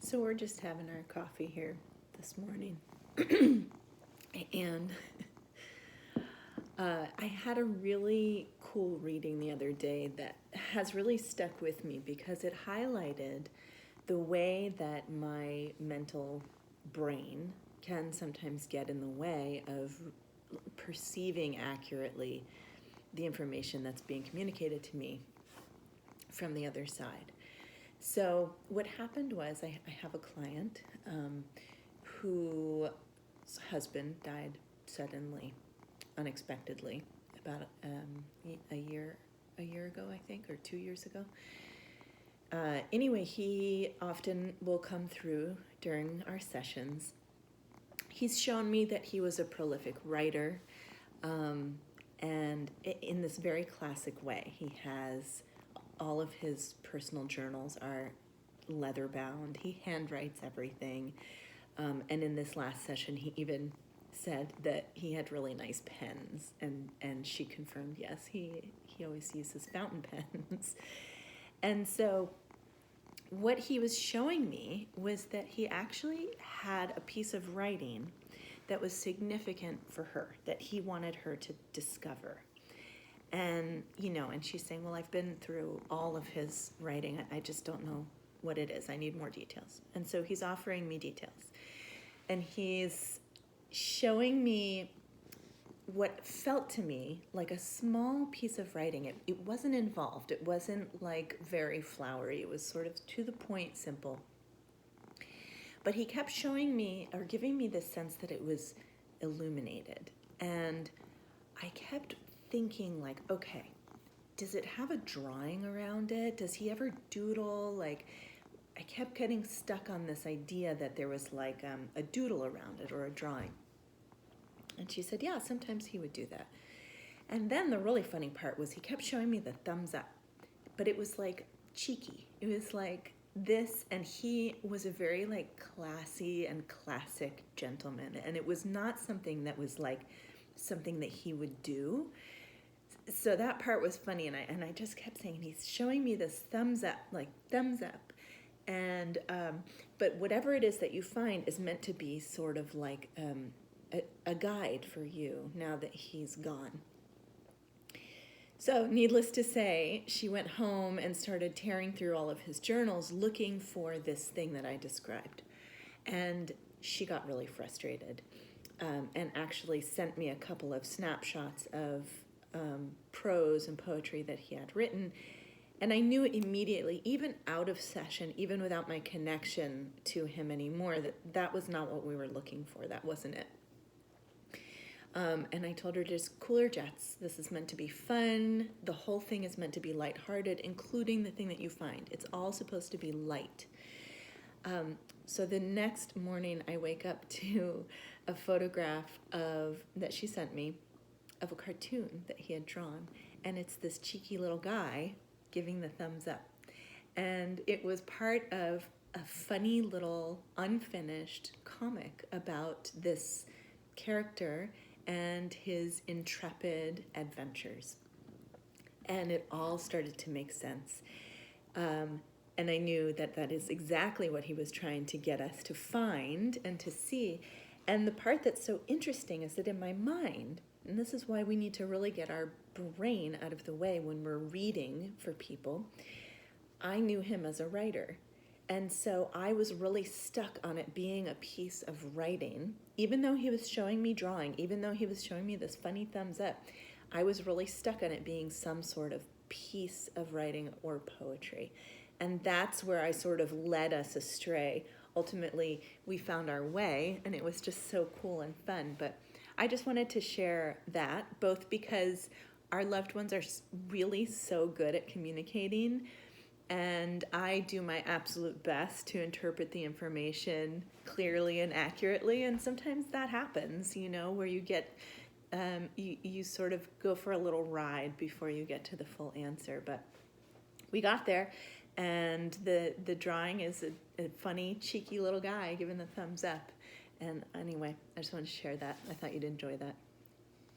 So we're just having our coffee here this morning. And I had a really cool reading the other day that has really stuck with me because it highlighted the way that my mental brain can sometimes get in the way of perceiving accurately the information that's being communicated to me from the other side. So what happened was I have a client whose husband died suddenly, unexpectedly, about a year ago, I think, or 2 years ago. Anyway, he often will come through during our sessions. He's shown me that he was a prolific writer, and in this very classic way. He has all of his personal journals are leather bound. He handwrites everything. And in this last session, he even said that he had really nice pens, and she confirmed, yes, he always uses fountain pens. And so what he was showing me was that he actually had a piece of writing that was significant for her, that he wanted her to discover. And, and she's saying, well, I've been through all of his writing. I just don't know what it is. I need more details. And so he's offering me details. And he's showing me what felt to me like a small piece of writing. It wasn't involved. It wasn't like very flowery. It was sort of to the point, simple. But he kept showing me or giving me this sense that it was illuminated. And I kept thinking, like, okay, does it have a drawing around it? Does he ever doodle? Like, I kept getting stuck on this idea that there was like a doodle around it or a drawing. And she said, yeah, sometimes he would do that. And then the really funny part was he kept showing me the thumbs up, but it was like cheeky. It was like this, and he was a very like classy and classic gentleman. And it was not something that was like something that he would do. So that part was funny, and I just kept saying, he's showing me this thumbs up, like thumbs up. And but whatever it is that you find is meant to be sort of like a guide for you now that he's gone. So needless to say, she went home and started tearing through all of his journals looking for this thing that I described. And she got really frustrated and actually sent me a couple of snapshots of prose and poetry that he had written. And I knew immediately, even out of session, even without my connection to him anymore, that was not what we were looking for. That wasn't it. And I told her, just cooler jets. This is meant to be fun. The whole thing is meant to be lighthearted, including the thing that you find. It's all supposed to be light. So the next morning, I wake up to a photograph that she sent me of a cartoon that he had drawn. And it's this cheeky little guy giving the thumbs up. And it was part of a funny little unfinished comic about this character and his intrepid adventures. And it all started to make sense. And I knew that that is exactly what he was trying to get us to find and to see. And the part that's so interesting is that in my mind, and this is why we need to really get our brain out of the way when we're reading for people, I knew him as a writer. And so I was really stuck on it being a piece of writing. Even though he was showing me drawing, even though he was showing me this funny thumbs up, I was really stuck on it being some sort of piece of writing or poetry. And that's where I sort of led us astray. Ultimately, we found our way, and it was just so cool and fun. But I just wanted to share that, both because our loved ones are really so good at communicating, and I do my absolute best to interpret the information clearly and accurately, and sometimes that happens, where you get, you sort of go for a little ride before you get to the full answer. But we got there, and the drawing is a funny, cheeky little guy giving the thumbs up. And anyway, I just wanted to share that. I thought you'd enjoy that.